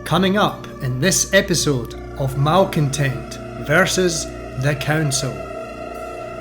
Coming up in this episode of Malcontent versus the Council.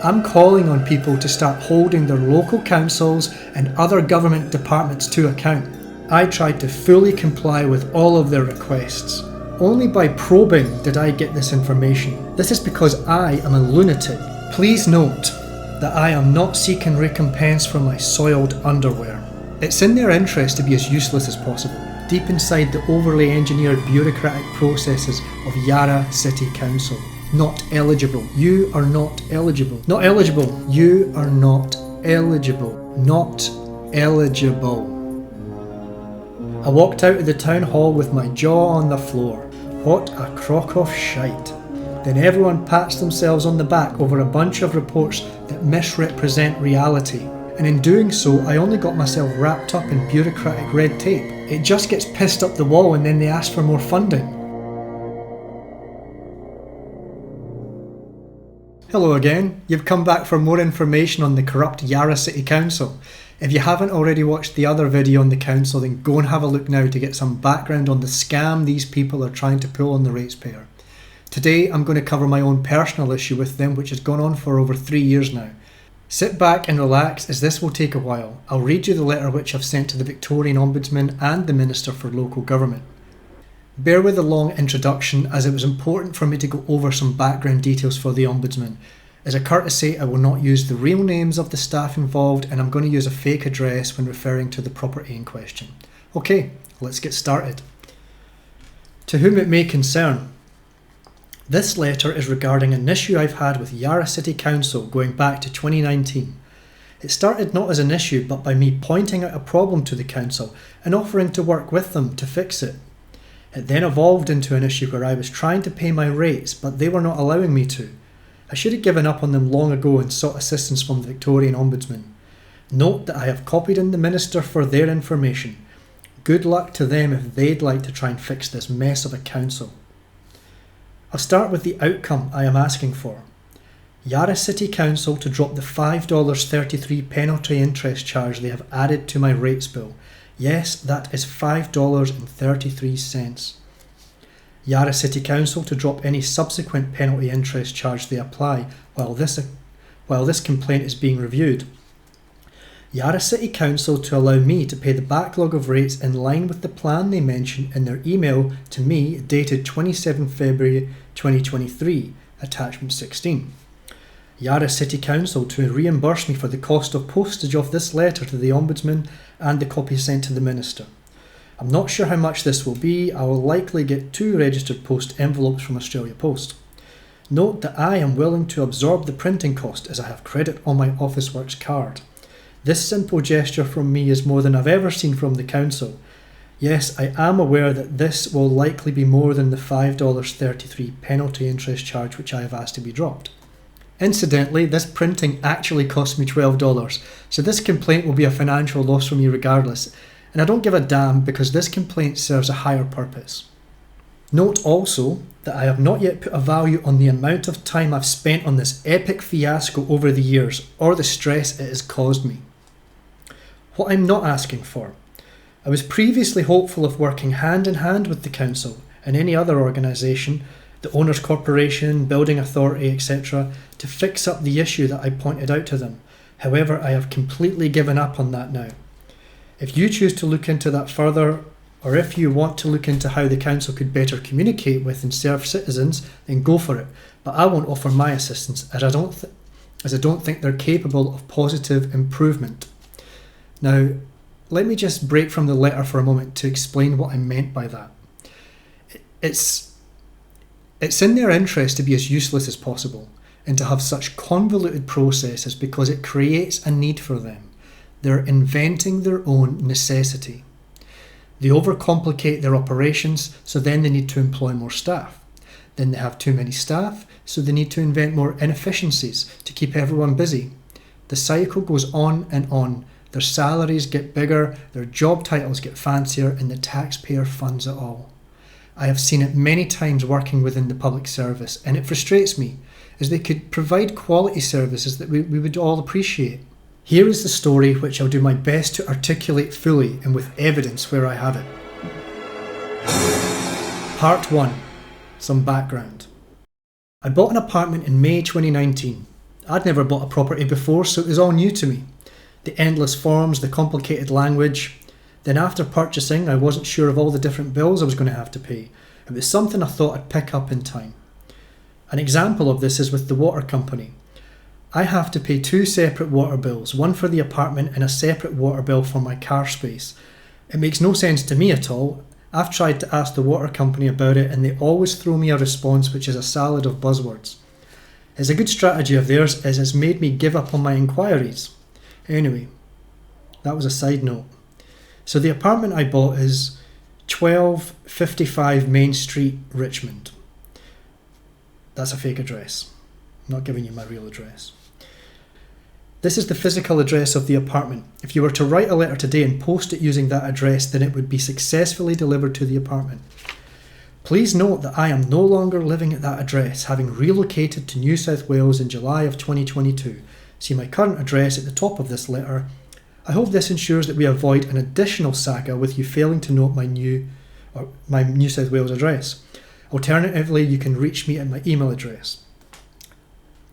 I'm calling on people to start holding their local councils and other government departments to account. I tried to fully comply with all of their requests. Only by probing did I get this information. This is because I am a lunatic. Please note that I am not seeking recompense for my soiled underwear. It's in their interest to be as useless as possible, deep inside the overly engineered bureaucratic processes of Yarra City Council. Not eligible. You are not eligible. Not eligible. You are not eligible. Not eligible. I walked out of the town hall with my jaw on the floor. What a crock of shite. Then everyone pats themselves on the back over a bunch of reports that misrepresent reality. And in doing so, I only got myself wrapped up in bureaucratic red tape. It just gets pissed up the wall and then they ask for more funding. Hello again. You've come back for more information on the corrupt Yarra City Council. If you haven't already watched the other video on the council, then go and have a look now to get some background on the scam these people are trying to pull on the ratepayer. Today I'm going to cover my own personal issue with them, which has gone on for over 3 years now. Sit back and relax, as this will take a while. I'll read you the letter which I've sent to the Victorian Ombudsman and the Minister for Local Government. Bear with the long introduction, as it was important for me to go over some background details for the Ombudsman. As a courtesy, I will not use the real names of the staff involved, and I'm going to use a fake address when referring to the property in question. Okay, let's get started. To whom it may concern. This letter is regarding an issue I've had with Yarra City Council going back to 2019. It started not as an issue, but by me pointing out a problem to the council and offering to work with them to fix it. It then evolved into an issue where I was trying to pay my rates, but they were not allowing me to. I should have given up on them long ago and sought assistance from the Victorian Ombudsman. Note that I have copied in the Minister for their information. Good luck to them if they'd like to try and fix this mess of a council. I'll start with the outcome I am asking for. Yarra City Council to drop the $5.33 penalty interest charge they have added to my rates bill. Yes, that is $5.33. Yarra City Council to drop any subsequent penalty interest charge they apply while this complaint is being reviewed. Yarra City Council to allow me to pay the backlog of rates in line with the plan they mention in their email to me dated 27 February 2023, attachment 16. Yarra City Council to reimburse me for the cost of postage of this letter to the Ombudsman and the copy sent to the Minister. I'm not sure how much this will be. I will likely get 2 registered post envelopes from Australia Post. Note that I am willing to absorb the printing cost as I have credit on my Officeworks card. This simple gesture from me is more than I've ever seen from the council. Yes, I am aware that this will likely be more than the $5.33 penalty interest charge which I have asked to be dropped. Incidentally, this printing actually cost me $12, so this complaint will be a financial loss for me regardless, and I don't give a damn because this complaint serves a higher purpose. Note also that I have not yet put a value on the amount of time I've spent on this epic fiasco over the years, or the stress it has caused me. What I'm not asking for. I was previously hopeful of working hand in hand with the council and any other organisation, the Owners Corporation, Building Authority, etc., to fix up the issue that I pointed out to them. However, I have completely given up on that now. If you choose to look into that further, or if you want to look into how the council could better communicate with and serve citizens, then go for it. But I won't offer my assistance, as I don't think they're capable of positive improvement. Now, let me just break from the letter for a moment to explain what I meant by that. It's in their interest to be as useless as possible and to have such convoluted processes because it creates a need for them. They're inventing their own necessity. They overcomplicate their operations, so then they need to employ more staff. Then they have too many staff, so they need to invent more inefficiencies to keep everyone busy. The cycle goes on and on. Their salaries get bigger, their job titles get fancier, and the taxpayer funds it all. I have seen it many times working within the public service, and it frustrates me, as they could provide quality services that we would all appreciate. Here is the story which I'll do my best to articulate fully and with evidence where I have it. Part 1. Some background. I bought an apartment in May 2019. I'd never bought a property before, so it was all new to me. The endless forms, the complicated language. Then after purchasing, I wasn't sure of all the different bills I was going to have to pay. It was something I thought I'd pick up in time. An example of this is with the water company. I have to pay 2 separate water bills, one for the apartment and a separate water bill for my car space. It makes no sense to me at all. I've tried to ask the water company about it and they always throw me a response which is a salad of buzzwords. It's a good strategy of theirs as it's made me give up on my inquiries. Anyway, that was a side note. So the apartment I bought is 1255 Main Street, Richmond. That's a fake address. I'm not giving you my real address. This is the physical address of the apartment. If you were to write a letter today and post it using that address, then it would be successfully delivered to the apartment. Please note that I am no longer living at that address, having relocated to New South Wales in July of 2022. See my current address at the top of this letter. I hope this ensures that we avoid an additional saga with you failing to note my New South Wales address. Alternatively, you can reach me at my email address.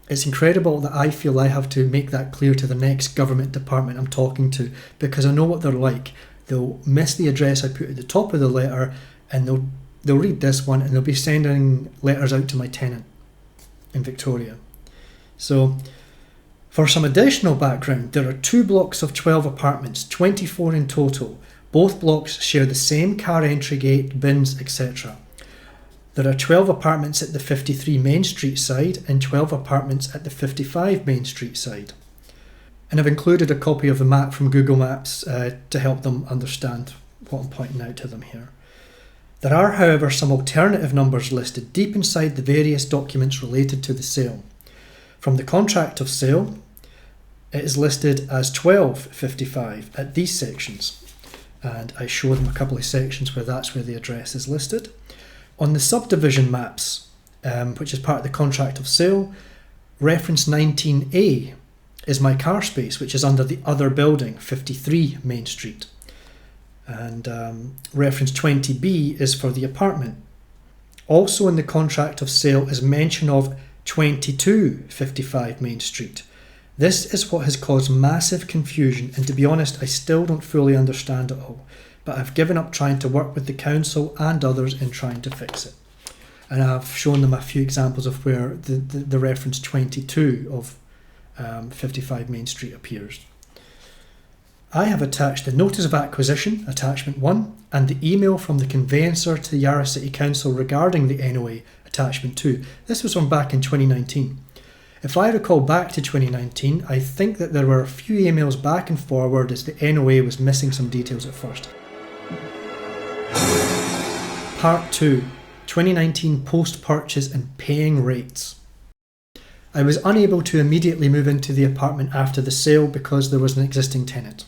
It's incredible that I feel I have to make that clear to the next government department I'm talking to because I know what they're like. They'll miss the address I put at the top of the letter and they'll read this one and they'll be sending letters out to my tenant in Victoria. So, for some additional background, there are 2 blocks of 12 apartments, 24 in total. Both blocks share the same car entry gate, bins, etc. There are 12 apartments at the 53 Main Street side and 12 apartments at the 55 Main Street side. And I've included a copy of the map from Google Maps to help them understand what I'm pointing out to them here. There are, however, some alternative numbers listed deep inside the various documents related to the sale. From the contract of sale, it is listed as 1255 at these sections. And I show them a couple of sections where that's where the address is listed. On the subdivision maps, which is part of the contract of sale, reference 19A is my car space, which is under the other building, 53 Main Street. And reference 20B is for the apartment. Also in the contract of sale is mention of 2255 Main Street. This is what has caused massive confusion, and to be honest, I still don't fully understand it all. But I've given up trying to work with the council and others in trying to fix it. And I've shown them a few examples of where the reference 22 of 55 Main Street appears. I have attached the Notice of Acquisition, Attachment 1, and the email from the conveyancer to the Yarra City Council regarding the NOA, Attachment 2. This was from back in 2019. If I recall back to 2019, I think that there were a few emails back and forward as the NOA was missing some details at first. Part 2. 2019 Post-Purchase and Paying Rates. I was unable to immediately move into the apartment after the sale because there was an existing tenant.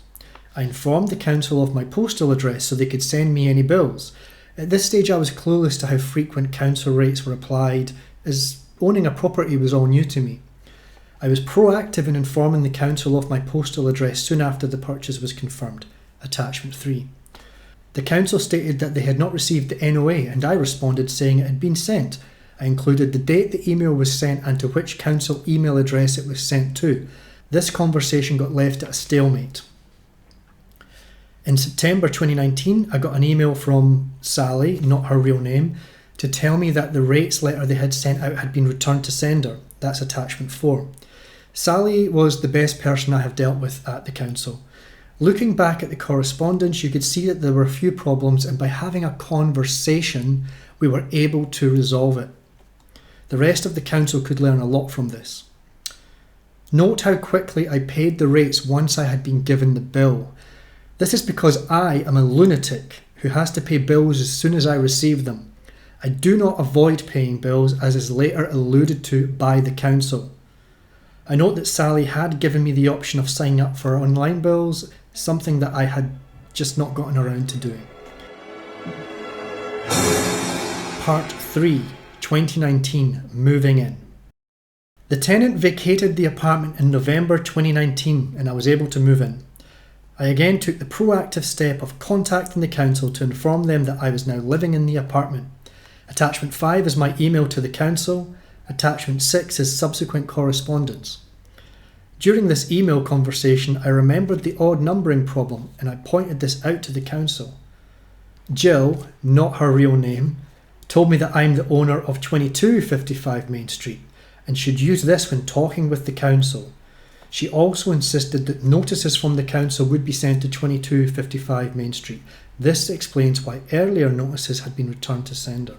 I informed the council of my postal address so they could send me any bills. At this stage I was clueless to how frequent council rates were applied, as owning a property was all new to me. I was proactive in informing the council of my postal address soon after the purchase was confirmed. Attachment 3. The council stated that they had not received the NOA and I responded saying it had been sent. I included the date the email was sent and to which council email address it was sent to. This conversation got left at a stalemate. In September 2019, I got an email from Sally, not her real name, to tell me that the rates letter they had sent out had been returned to sender. That's attachment 4. Sally was the best person I have dealt with at the council. Looking back at the correspondence, you could see that there were a few problems, and by having a conversation, we were able to resolve it. The rest of the council could learn a lot from this. Note how quickly I paid the rates once I had been given the bill. This is because I am a lunatic who has to pay bills as soon as I receive them. I do not avoid paying bills, as is later alluded to by the council. I note that Sally had given me the option of signing up for online bills, something that I had just not gotten around to doing. Part 3, 2019, Moving In. The tenant vacated the apartment in November 2019 and I was able to move in. I again took the proactive step of contacting the council to inform them that I was now living in the apartment. Attachment 5 is my email to the council. Attachment 6 is subsequent correspondence. During this email conversation, I remembered the odd numbering problem and I pointed this out to the council. Jill, not her real name, told me that I'm the owner of 2255 Main Street and should use this when talking with the council. She also insisted that notices from the council would be sent to 2255 Main Street. This explains why earlier notices had been returned to sender.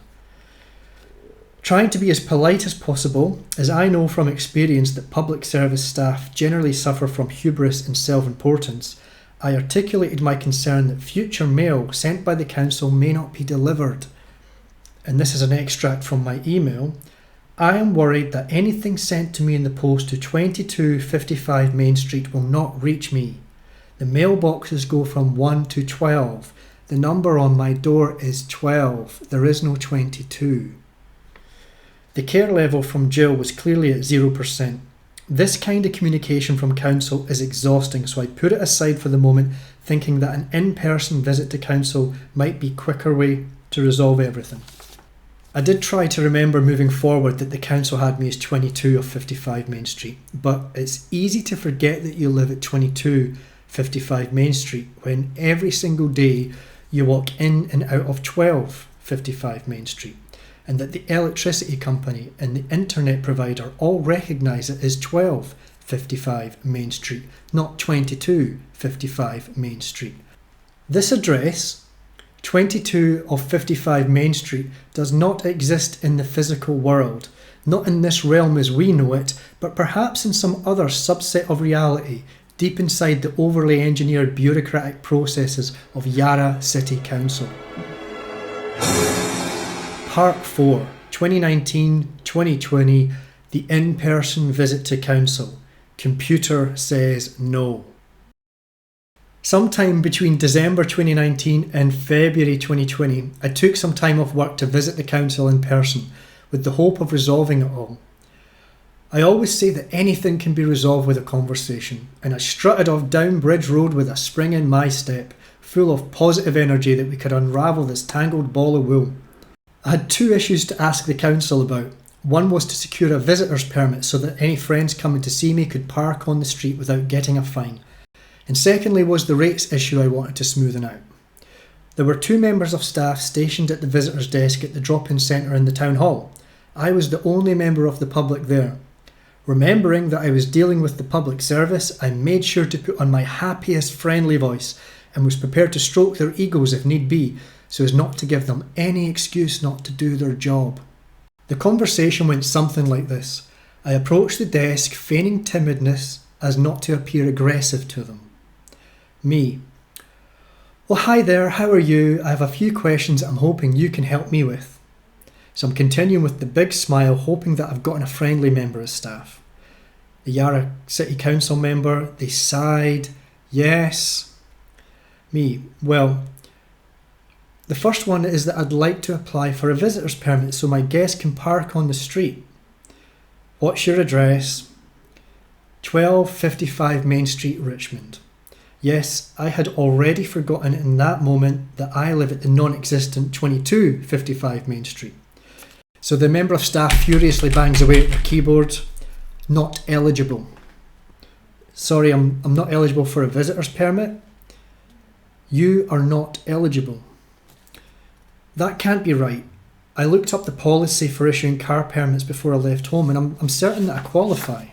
Trying to be as polite as possible, as I know from experience that public service staff generally suffer from hubris and self-importance, I articulated my concern that future mail sent by the council may not be delivered. And this is an extract from my email. I am worried that anything sent to me in the post to 2255 Main Street will not reach me. The mailboxes go from 1 to 12. The number on my door is 12. There is no 22. The care level from Jill was clearly at 0%. This kind of communication from council is exhausting, so I put it aside for the moment, thinking that an in-person visit to council might be a quicker way to resolve everything. I did try to remember moving forward that the council had me as 22 of 55 Main Street, but it's easy to forget that you live at 2255 Main Street when every single day you walk in and out of 1255 Main Street, and that the electricity company and the internet provider all recognise it as 1255 Main Street, not 2255 Main Street. This address, 22 of 55 Main Street, does not exist in the physical world, not in this realm as we know it, but perhaps in some other subset of reality, deep inside the overly engineered bureaucratic processes of Yarra City Council. Part 4, 2019-2020, the in-person visit to council. Computer says no. Sometime between December 2019 and February 2020, I took some time off work to visit the council in person, with the hope of resolving it all. I always say that anything can be resolved with a conversation, and I strutted off down Bridge Road with a spring in my step, full of positive energy that we could unravel this tangled ball of wool. I had 2 issues to ask the council about. One was to secure a visitor's permit so that any friends coming to see me could park on the street without getting a fine. And secondly was the rates issue I wanted to smoothen out. There were 2 members of staff stationed at the visitor's desk at the drop-in centre in the town hall. I was the only member of the public there. Remembering that I was dealing with the public service, I made sure to put on my happiest friendly voice and was prepared to stroke their egos if need be, so as not to give them any excuse not to do their job. The conversation went something like this. I approached the desk, feigning timidness as not to appear aggressive to them. Me. Well, hi there, how are you? I have a few questions I'm hoping you can help me with. So I'm continuing with the big smile, hoping that I've gotten a friendly member of staff. The Yarra City Council member, they sighed, yes. Me. Well, the first one is that I'd like to apply for a visitor's permit so my guests can park on the street. What's your address? 1255 Main Street, Richmond. Yes, I had already forgotten in that moment that I live at the non-existent 2255 Main Street. So the member of staff furiously bangs away at their keyboard. Not eligible. Sorry, I'm not eligible for a visitor's permit. You are not eligible. That can't be right. I looked up the policy for issuing car permits before I left home and I'm certain that I qualify.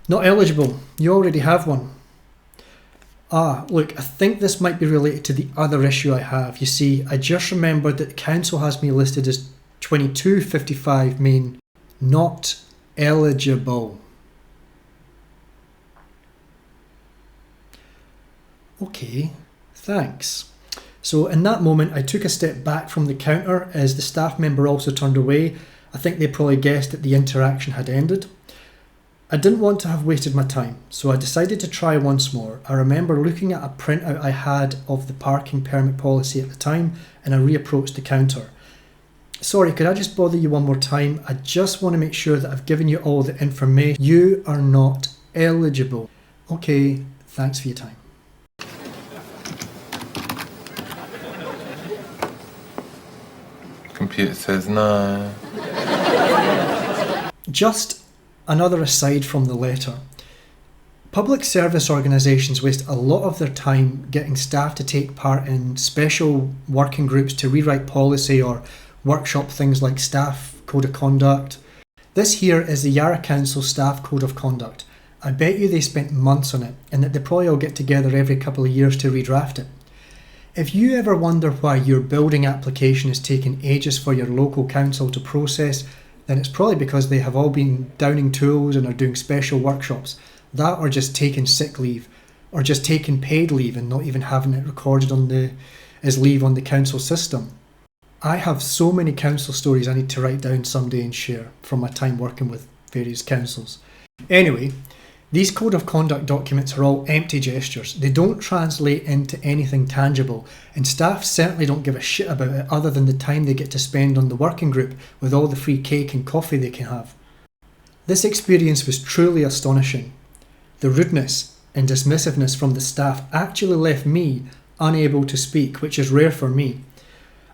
Not eligible. You already have one. Look, I think this might be related to the other issue I have. You see, I just remembered that the council has me listed as 2255 Main, not eligible. Okay, thanks. So in that moment, I took a step back from the counter as the staff member also turned away. I think they probably guessed that the interaction had ended. I didn't want to have wasted my time, so I decided to try once more. I remember looking at a printout I had of the parking permit policy at the time, and I reapproached the counter. Sorry, could I just bother you one more time? I just want to make sure that I've given you all the information. You are not eligible. Okay, thanks for your time. computer says no. Just another aside from the letter. Public service organisations waste a lot of their time getting staff to take part in special working groups to rewrite policy or workshop things like staff code of conduct. This here is the Yarra Council staff code of conduct. I bet you they spent months on it and that they probably all get together every couple of years to redraft it. If you ever wonder why your building application is taking ages for your local council to process, then it's probably because they have all been downing tools and are doing special workshops. That or just taking sick leave, or just taking paid leave and not even having it recorded as leave on the council system. I have so many council stories I need to write down someday and share from my time working with various councils. Anyway, these code of conduct documents are all empty gestures. They don't translate into anything tangible, and staff certainly don't give a shit about it other than the time they get to spend on the working group with all the free cake and coffee they can have. This experience was truly astonishing. The rudeness and dismissiveness from the staff actually left me unable to speak, which is rare for me.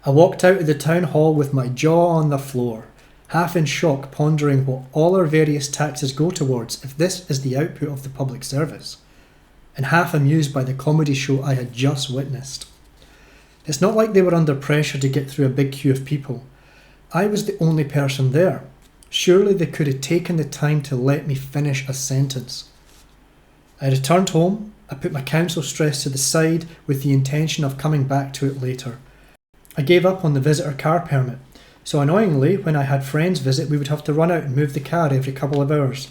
I walked out of the town hall with my jaw on the floor, half in shock, pondering what all our various taxes go towards if this is the output of the public service, and half amused by the comedy show I had just witnessed. It's not like they were under pressure to get through a big queue of people. I was the only person there. Surely they could have taken the time to let me finish a sentence. I returned home. I put my council stress to the side with the intention of coming back to it later. I gave up on the visitor car permit, so annoyingly, when I had friends visit, we would have to run out and move the car every couple of hours.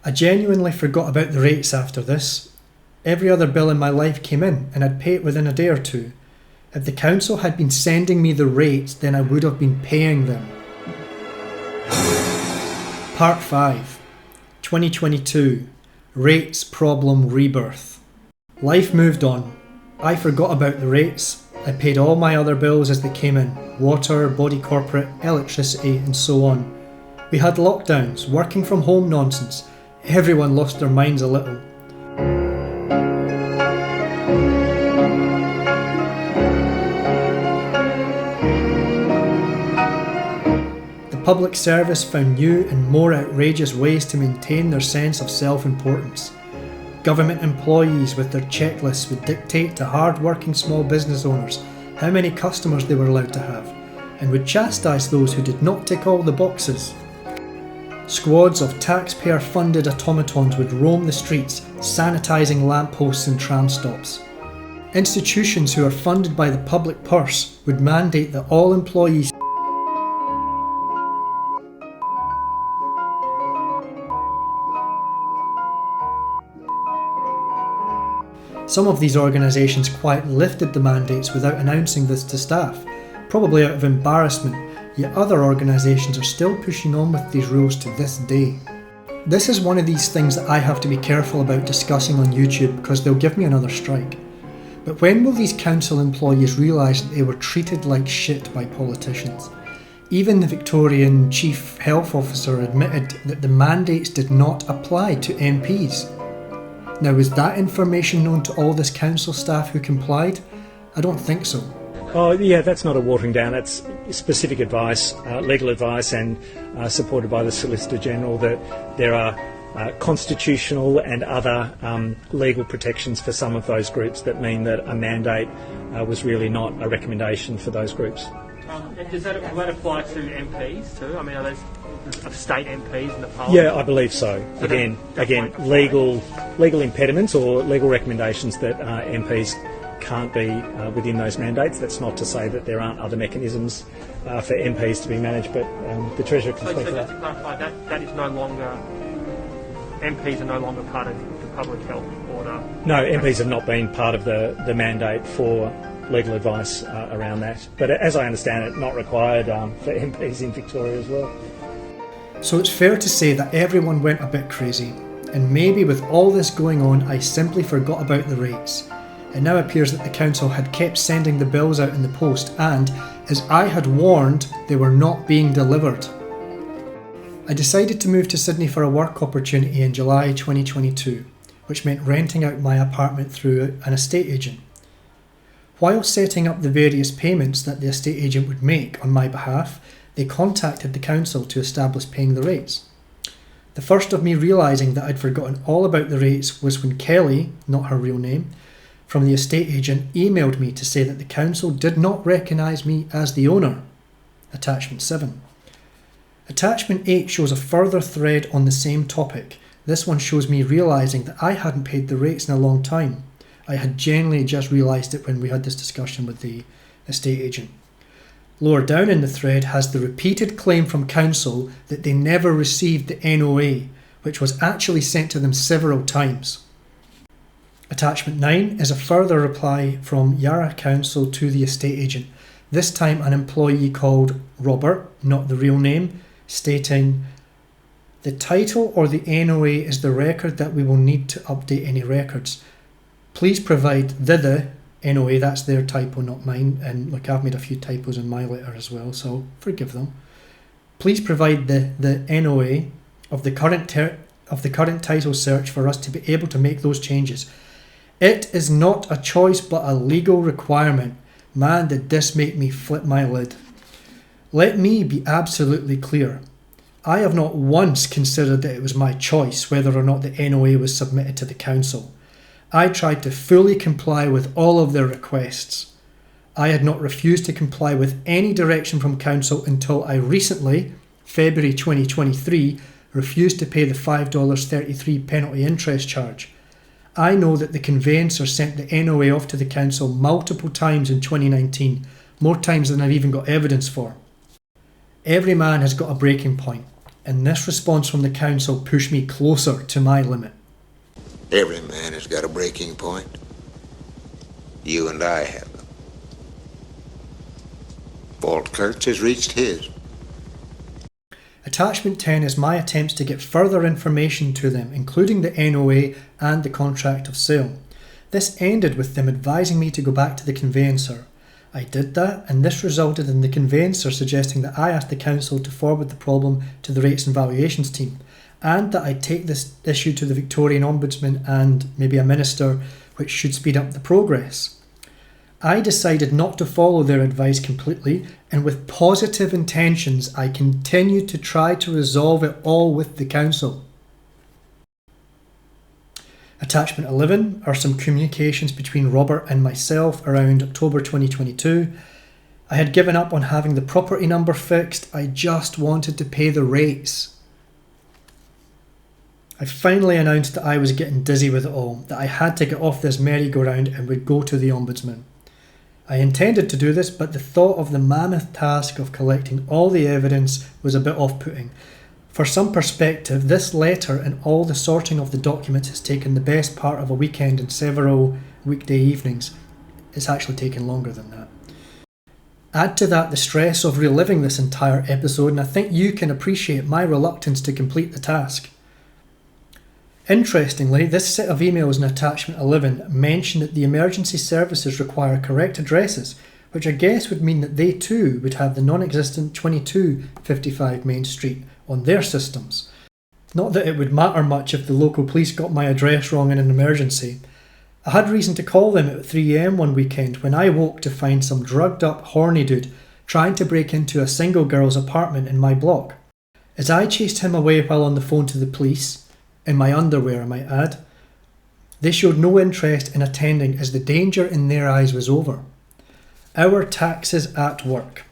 I genuinely forgot about the rates after this. Every other bill in my life came in, and I'd pay it within a day or two. If the council had been sending me the rates, then I would have been paying them. Part 5, 2022. Rates Problem Rebirth. Life moved on. I forgot about the rates. I paid all my other bills as they came in. Water, body corporate, electricity and so on. We had lockdowns, working from home nonsense. Everyone lost their minds a little. Public service found new and more outrageous ways to maintain their sense of self-importance. Government employees with their checklists would dictate to hard-working small business owners how many customers they were allowed to have, and would chastise those who did not tick all the boxes. Squads of taxpayer-funded automatons would roam the streets, sanitising lampposts and tram stops. Institutions who are funded by the public purse would mandate that all employees Some of these organisations quietly lifted the mandates without announcing this to staff, probably out of embarrassment, yet other organisations are still pushing on with these rules to this day. This is one of these things that I have to be careful about discussing on YouTube because they'll give me another strike. But when will these council employees realise that they were treated like shit by politicians? Even the Victorian Chief Health Officer admitted that the mandates did not apply to MPs. Now, was that information known to all this council staff who complied? I don't think so. Oh yeah, that's not a watering down. It's specific advice, legal advice, and supported by the Solicitor General that there are constitutional and other legal protections for some of those groups that mean that a mandate was really not a recommendation for those groups. Does that apply to MPs too? I mean, are those state MPs in the Parliament? Yeah, I believe so. Again, legal impediments or legal recommendations that MPs can't be within those mandates. That's not to say that there aren't other mechanisms for MPs to be managed, but the Treasurer can speak to that. So just to clarify, that is no longer, MPs are no longer part of the public health order? No, MPs have not been part of the mandate for legal advice around that. But as I understand it, not required for MPs in Victoria as well. So it's fair to say that everyone went a bit crazy, and maybe with all this going on I simply forgot about the rates. It now appears that the council had kept sending the bills out in the post and, as I had warned, they were not being delivered. I decided to move to Sydney for a work opportunity in July 2022, which meant renting out my apartment through an estate agent. While setting up the various payments that the estate agent would make on my behalf, they contacted the council to establish paying the rates. The first of me realising that I'd forgotten all about the rates was when Kelly, not her real name, from the estate agent emailed me to say that the council did not recognise me as the owner. Attachment 7. Attachment 8 shows a further thread on the same topic. This one shows me realising that I hadn't paid the rates in a long time. I had genuinely just realised it when we had this discussion with the estate agent. Lower down in the thread has the repeated claim from council that they never received the NOA, which was actually sent to them several times. Attachment 9 is a further reply from Yarra Council to the estate agent, this time an employee called Robert, not the real name, stating, "The title or the NOA is the record that we will need to update any records. Please provide the NOA," that's their typo, not mine, and look, I've made a few typos in my letter as well, so forgive them. "Please provide the NOA of the current title search for us to be able to make those changes. It is not a choice but a legal requirement." Man, did this make me flip my lid. Let me be absolutely clear. I have not once considered that it was my choice whether or not the NOA was submitted to the council. I tried to fully comply with all of their requests. I had not refused to comply with any direction from council until I recently, February 2023, refused to pay the $5.33 penalty interest charge. I know that the conveyancer sent the NOA off to the council multiple times in 2019, more times than I've even got evidence for. Every man has got a breaking point, and this response from the council pushed me closer to my limit. Every man has got a breaking point. You and I have them. Walt Kurtz has reached his. Attachment 10 is my attempts to get further information to them, including the NOA and the contract of sale. This ended with them advising me to go back to the conveyancer. I did that, and this resulted in the conveyancer suggesting that I ask the council to forward the problem to the rates and valuations team, and that I take this issue to the Victorian Ombudsman and maybe a minister, which should speed up the progress. I decided not to follow their advice completely, and with positive intentions I continued to try to resolve it all with the council. Attachment 11 are some communications between Robert and myself around October 2022. I had given up on having the property number fixed, I just wanted to pay the rates. I finally announced that I was getting dizzy with it all, that I had to get off this merry-go-round and would go to the Ombudsman. I intended to do this, but the thought of the mammoth task of collecting all the evidence was a bit off-putting. For some perspective, this letter and all the sorting of the documents has taken the best part of a weekend and several weekday evenings. It's actually taken longer than that. Add to that the stress of reliving this entire episode, and I think you can appreciate my reluctance to complete the task. Interestingly, this set of emails in attachment 11 mention that the emergency services require correct addresses, which I guess would mean that they too would have the non-existent 2255 Main Street on their systems. Not that it would matter much if the local police got my address wrong in an emergency. I had reason to call them at 3 AM one weekend when I woke to find some drugged up horny dude trying to break into a single girl's apartment in my block. As I chased him away while on the phone to the police, in my underwear I might add, they showed no interest in attending as the danger in their eyes was over. Our taxes at work.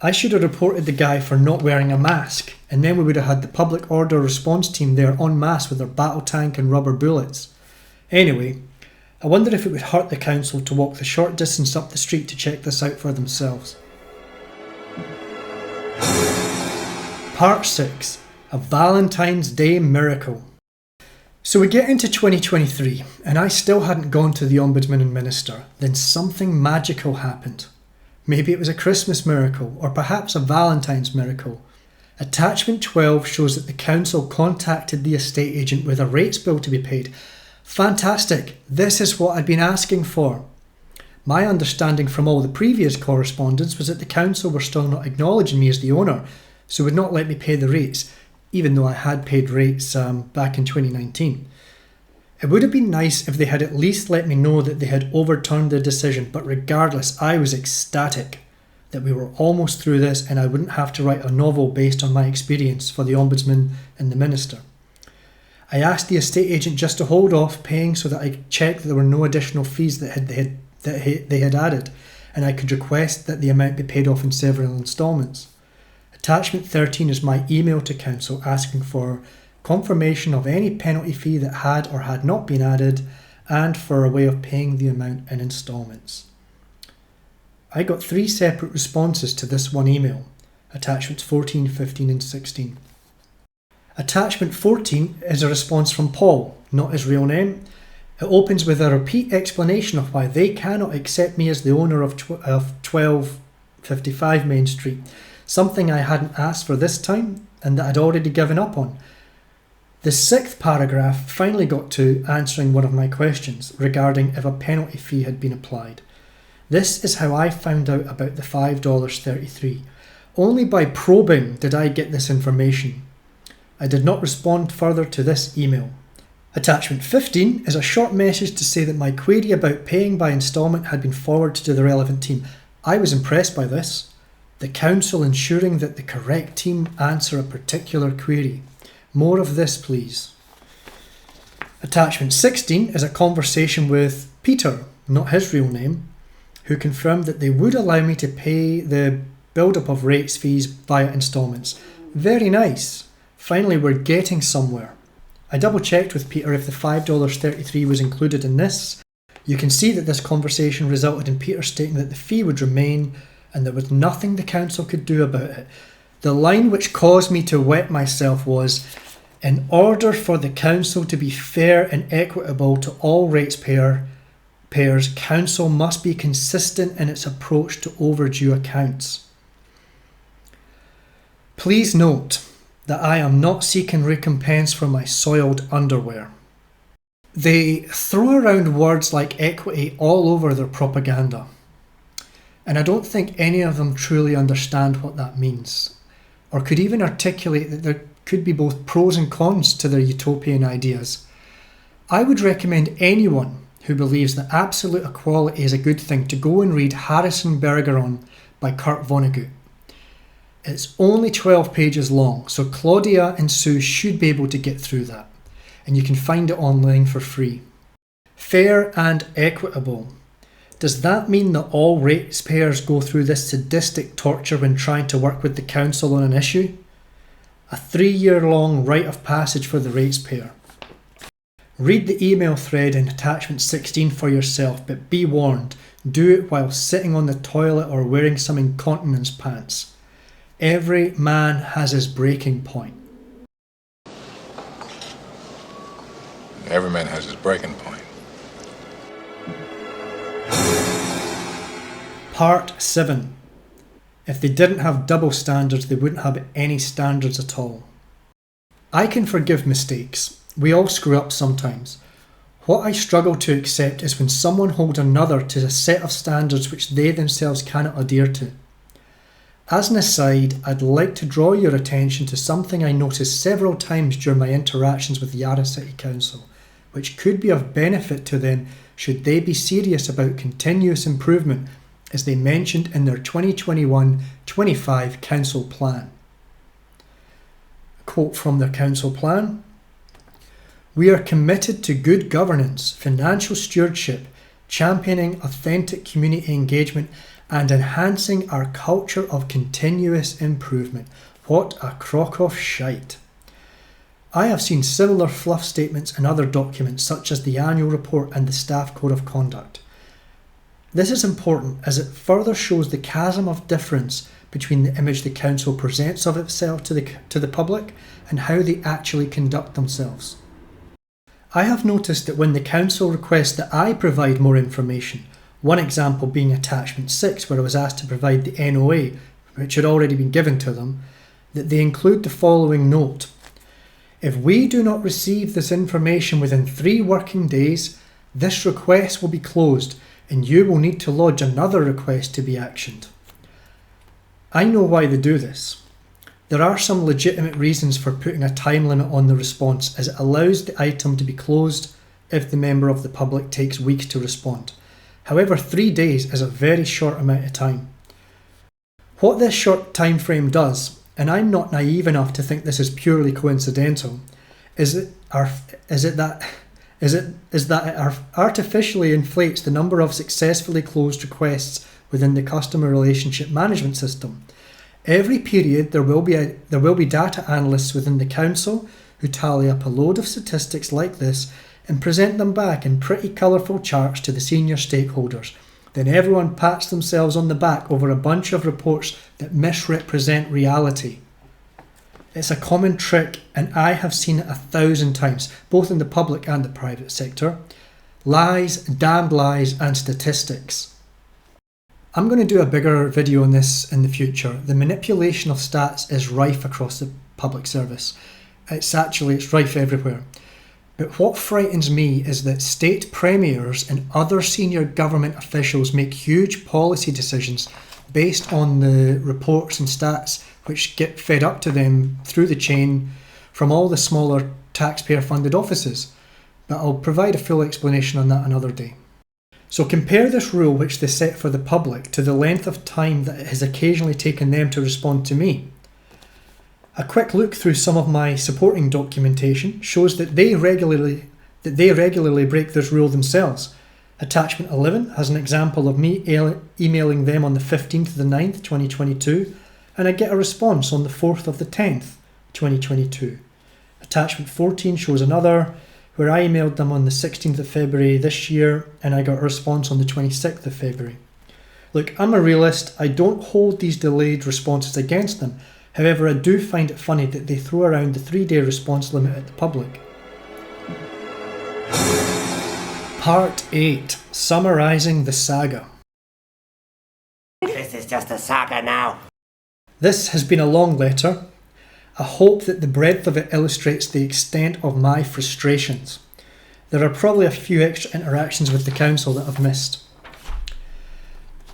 I should have reported the guy for not wearing a mask, and then we would have had the public order response team there en masse with their battle tank and rubber bullets. Anyway, I wonder if it would hurt the council to walk the short distance up the street to check this out for themselves. Part 6. A Valentine's Day Miracle. So we get into 2023, and I still hadn't gone to the Ombudsman and Minister. Then something magical happened. Maybe it was a Christmas miracle, or perhaps a Valentine's miracle. Attachment 12 shows that the council contacted the estate agent with a rates bill to be paid. Fantastic! This is what I'd been asking for. My understanding from all the previous correspondence was that the council were still not acknowledging me as the owner, so would not let me pay the rates, even though I had paid rates back in 2019. It would have been nice if they had at least let me know that they had overturned their decision, but regardless, I was ecstatic that we were almost through this and I wouldn't have to write a novel based on my experience for the Ombudsman and the Minister. I asked the estate agent just to hold off paying so that I could check that there were no additional fees that they had added, and I could request that the amount be paid off in several instalments. Attachment 13 is my email to Council asking for confirmation of any penalty fee that had or had not been added and for a way of paying the amount in instalments. I got 3 separate responses to this one email, attachments 14, 15 and 16. Attachment 14 is a response from Paul, not his real name. It opens with a repeat explanation of why they cannot accept me as the owner of 1255 Main Street, something I hadn't asked for this time and that I'd already given up on. The 6th paragraph finally got to answering one of my questions regarding if a penalty fee had been applied. This is how I found out about the $5.33. Only by probing did I get this information. I did not respond further to this email. Attachment 15 is a short message to say that my query about paying by instalment had been forwarded to the relevant team. I was impressed by this. The Council ensuring that the correct team answer a particular query. More of this, please. Attachment 16 is a conversation with Peter, not his real name, who confirmed that they would allow me to pay the build-up of rates fees via instalments. Very nice. Finally, we're getting somewhere. I double-checked with Peter if the $5.33 was included in this. You can see that this conversation resulted in Peter stating that the fee would remain and there was nothing the Council could do about it. The line which caused me to wet myself was, in order for the Council to be fair and equitable to all ratepayers, Council must be consistent in its approach to overdue accounts. Please note that I am not seeking recompense for my soiled underwear. They throw around words like equity all over their propaganda, and I don't think any of them truly understand what that means, or could even articulate that there could be both pros and cons to their utopian ideas. I would recommend anyone who believes that absolute equality is a good thing to go and read Harrison Bergeron by Kurt Vonnegut. It's only 12 pages long, so Claudia and Sue should be able to get through that, and you can find it online for free. Fair and equitable. Does that mean that all ratepayers go through this sadistic torture when trying to work with the Council on an issue? A 3-year-long rite of passage for the ratepayer. Read the email thread in attachment 16 for yourself, but be warned, do it while sitting on the toilet or wearing some incontinence pants. Every man has his breaking point. Every man has his breaking point. Part 7. If they didn't have double standards, they wouldn't have any standards at all. I can forgive mistakes. We all screw up sometimes. What I struggle to accept is when someone holds another to a set of standards which they themselves cannot adhere to. As an aside, I'd like to draw your attention to something I noticed several times during my interactions with Yarra City Council, which could be of benefit to them should they be serious about continuous improvement, as they mentioned in their 2021-25 Council Plan. A quote from their Council Plan: "We are committed to good governance, financial stewardship, championing authentic community engagement and enhancing our culture of continuous improvement." What a crock of shite. I have seen similar fluff statements in other documents such as the annual report and the staff code of conduct. This is important as it further shows the chasm of difference between the image the Council presents of itself to the public and how they actually conduct themselves. I have noticed that when the Council requests that I provide more information, one example being attachment 6 where I was asked to provide the NOA, which had already been given to them, that they include the following note: "If we do not receive this information within 3 working days, this request will be closed and you will need to lodge another request to be actioned." I know why they do this. There are some legitimate reasons for putting a time limit on the response, as it allows the item to be closed if the member of the public takes weeks to respond. However, 3 days is a very short amount of time. What this short time frame does, and I'm not naive enough to think this is purely coincidental, is that it artificially inflates the number of successfully closed requests within the customer relationship management system. Every period there will be data analysts within the council who tally up a load of statistics like this and present them back in pretty colourful charts to the senior stakeholders. Then everyone pats themselves on the back over a bunch of reports that misrepresent reality. It's a common trick, and I have seen it 1,000 times, both in the public and the private sector. Lies, damned lies, and statistics. I'm going to do a bigger video on this in the future. The manipulation of stats is rife across the public service. It's rife everywhere. But what frightens me is that state premiers and other senior government officials make huge policy decisions based on the reports and stats which get fed up to them through the chain from all the smaller taxpayer-funded offices. But I'll provide a full explanation on that another day. So compare this rule which they set for the public to the length of time that it has occasionally taken them to respond to me. A quick look through some of my supporting documentation shows that they regularly break this rule themselves. Attachment 11 has an example of me emailing them on the 15th of the 9th, 2022, and I get a response on the 4th of the 10th, 2022. Attachment 14 shows another, where I emailed them on the 16th of February this year, and I got a response on the 26th of February. Look, I'm a realist. I don't hold these delayed responses against them. However, I do find it funny that they throw around the 3-day response limit at the public. Part 8. Summarising the Saga. This is just a saga now. This has been a long letter. I hope that the breadth of it illustrates the extent of my frustrations. There are probably a few extra interactions with the council that I've missed.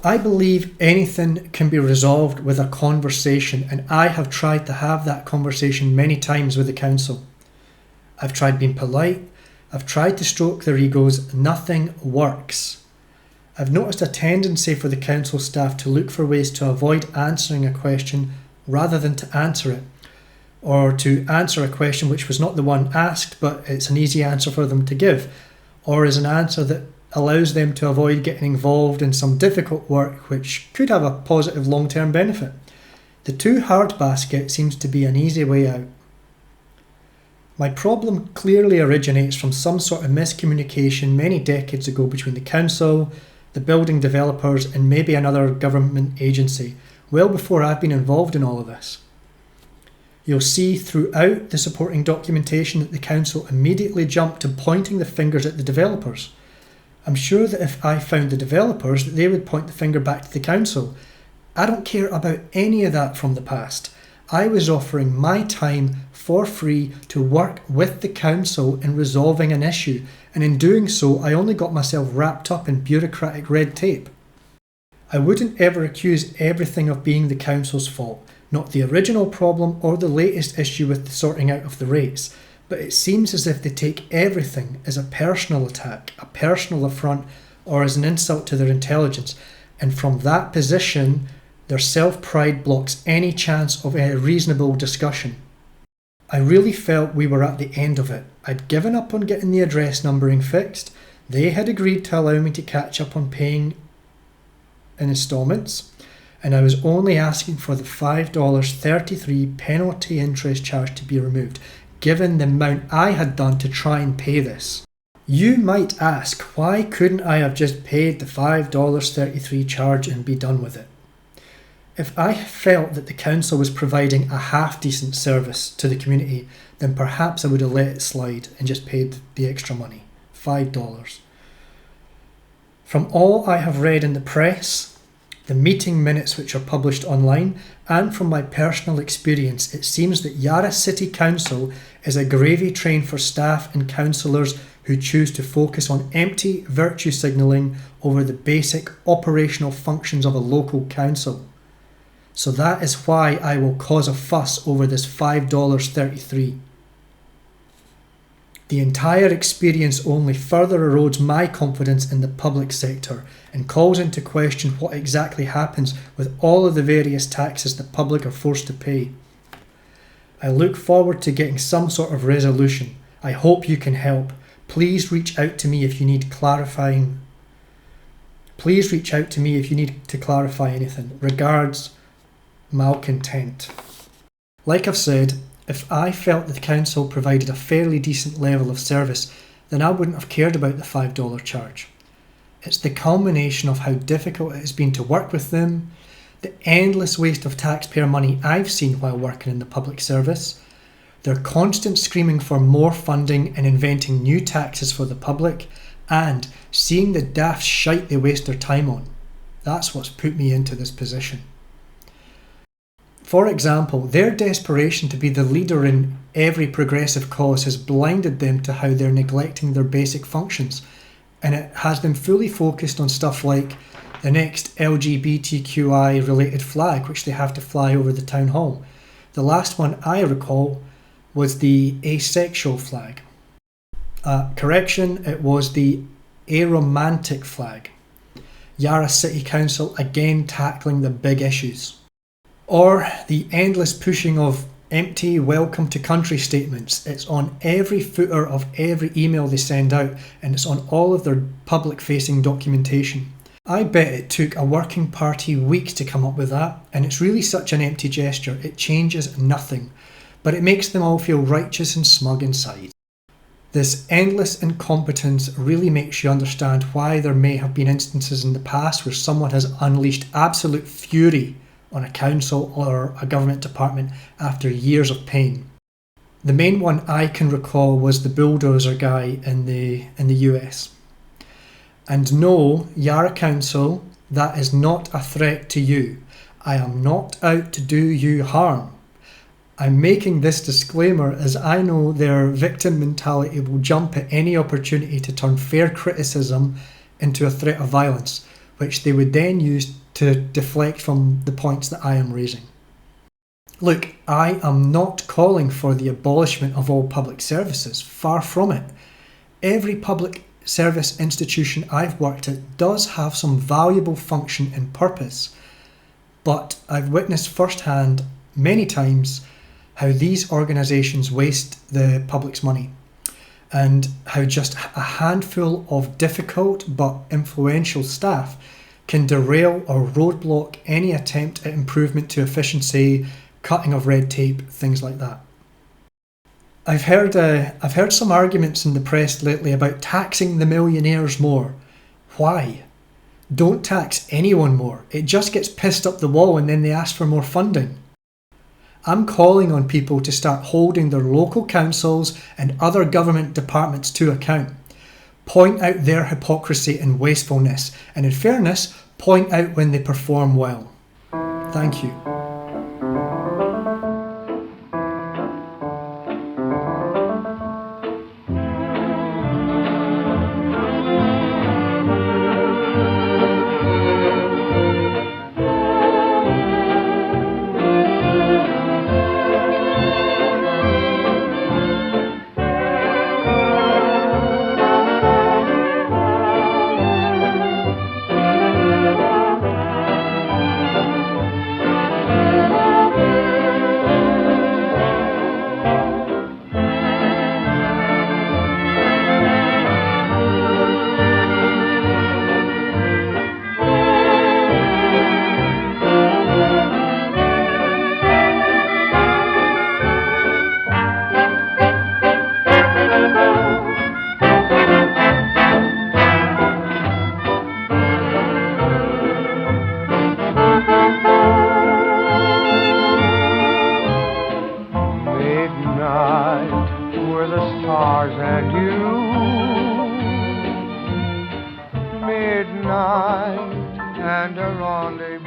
I believe anything can be resolved with a conversation, and I have tried to have that conversation many times with the council. I've tried being polite, I've tried to stroke their egos, nothing works. I've noticed a tendency for the council staff to look for ways to avoid answering a question rather than to answer it, or to answer a question which was not the one asked but it's an easy answer for them to give, or is an answer that allows them to avoid getting involved in some difficult work which could have a positive long-term benefit. The too hard basket seems to be an easy way out. My problem clearly originates from some sort of miscommunication many decades ago between the council, the building developers, and maybe another government agency, well before I've been involved in all of this. You'll see throughout the supporting documentation that the council immediately jumped to pointing the fingers at the developers. I'm sure that if I found the developers, that they would point the finger back to the council. I don't care about any of that from the past. I was offering my time for free to work with the council in resolving an issue, and in doing so I only got myself wrapped up in bureaucratic red tape. I wouldn't ever accuse everything of being the council's fault, not the original problem or the latest issue with the sorting out of the rates, but it seems as if they take everything as a personal attack, a personal affront, or as an insult to their intelligence, and from that position their self-pride blocks any chance of a reasonable discussion. I really felt we were at the end of it. I'd given up on getting the address numbering fixed. They had agreed to allow me to catch up on paying in instalments, and I was only asking for the $5.33 penalty interest charge to be removed, given the amount I had done to try and pay this. You might ask, why couldn't I have just paid the $5.33 charge and be done with it? If I felt that the council was providing a half-decent service to the community, then perhaps I would have let it slide and just paid the extra money, $5. From all I have read in the press, the meeting minutes which are published online, and from my personal experience, it seems that Yarra City Council is a gravy train for staff and councillors who choose to focus on empty virtue signalling over the basic operational functions of a local council. So that is why I will cause a fuss over this $5.33. The entire experience only further erodes my confidence in the public sector and calls into question what exactly happens with all of the various taxes the public are forced to pay. I look forward to getting some sort of resolution. I hope you can help. Please reach out to me if you need clarifying. Please reach out to me if you need to clarify anything. Regards, Malcontent. Like I've said, if I felt the council provided a fairly decent level of service, then I wouldn't have cared about the $5 charge. It's the culmination of how difficult it has been to work with them, the endless waste of taxpayer money I've seen while working in the public service, their constant screaming for more funding and inventing new taxes for the public, and seeing the daft shite they waste their time on. That's what's put me into this position. For example, their desperation to be the leader in every progressive cause has blinded them to how they're neglecting their basic functions, and it has them fully focused on stuff like the next LGBTQI related flag which they have to fly over the town hall. The last one I recall was the asexual flag. Correction, it was the aromantic flag. Yarra City Council again tackling the big issues. Or the endless pushing of empty welcome to country statements. It's on every footer of every email they send out, and it's on all of their public facing documentation. I bet it took a working party weeks to come up with that, and it's really such an empty gesture. It changes nothing, but it makes them all feel righteous and smug inside. This endless incompetence really makes you understand why there may have been instances in the past where someone has unleashed absolute fury on a council or a government department after years of pain. The main one I can recall was the bulldozer guy in the US. And no, Yarra Council, that is not a threat to you. I am not out to do you harm. I'm making this disclaimer as I know their victim mentality will jump at any opportunity to turn fair criticism into a threat of violence, which they would then use to deflect from the points that I am raising. Look, I am not calling for the abolishment of all public services, far from it. Every public service institution I've worked at does have some valuable function and purpose, but I've witnessed firsthand many times how these organisations waste the public's money, and how just a handful of difficult but influential staff can derail or roadblock any attempt at improvement to efficiency, cutting of red tape, things like that. I've heard some arguments in the press lately about taxing the millionaires more. Why? Don't tax anyone more. It just gets pissed up the wall and then they ask for more funding. I'm calling on people to start holding their local councils and other government departments to account. Point out their hypocrisy and wastefulness, and in fairness, point out when they perform well. Thank you. Midnight and a rendezvous.